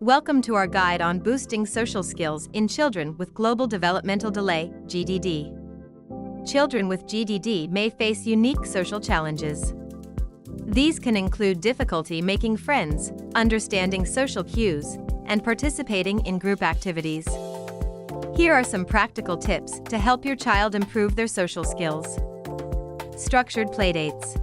Welcome to our guide on boosting social skills in children with Global Developmental Delay, GDD. Children with GDD may face unique social challenges. These can include difficulty making friends, understanding social cues, and participating in group activities. Here are some practical tips to help your child improve their social skills. Structured playdates.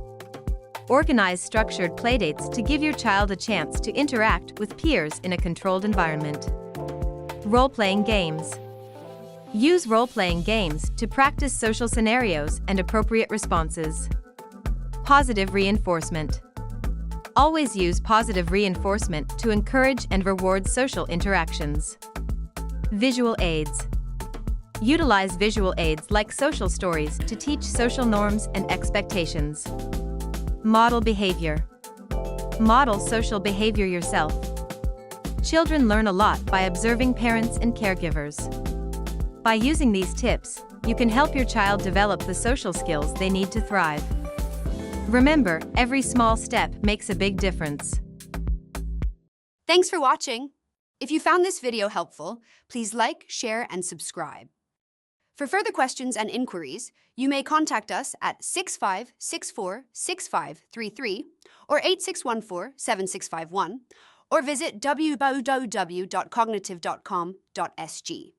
Organize structured playdates to give your child a chance to interact with peers in a controlled environment. Role-playing games. Use role-playing games to practice social scenarios and appropriate responses. Positive reinforcement. Always use positive reinforcement to encourage and reward social interactions. Visual aids. Utilize visual aids like social stories to teach social norms and expectations. Model behavior. Model social behavior yourself. Children learn a lot by observing parents and caregivers. By using these tips, you can help your child develop the social skills they need to thrive. Remember, every small step makes a big difference. Thanks for watching. If you found this video helpful, please like, share, and subscribe. For further questions and inquiries, you may contact us at 65646533 or 8614-7651 or visit www.cognitive.com.sg.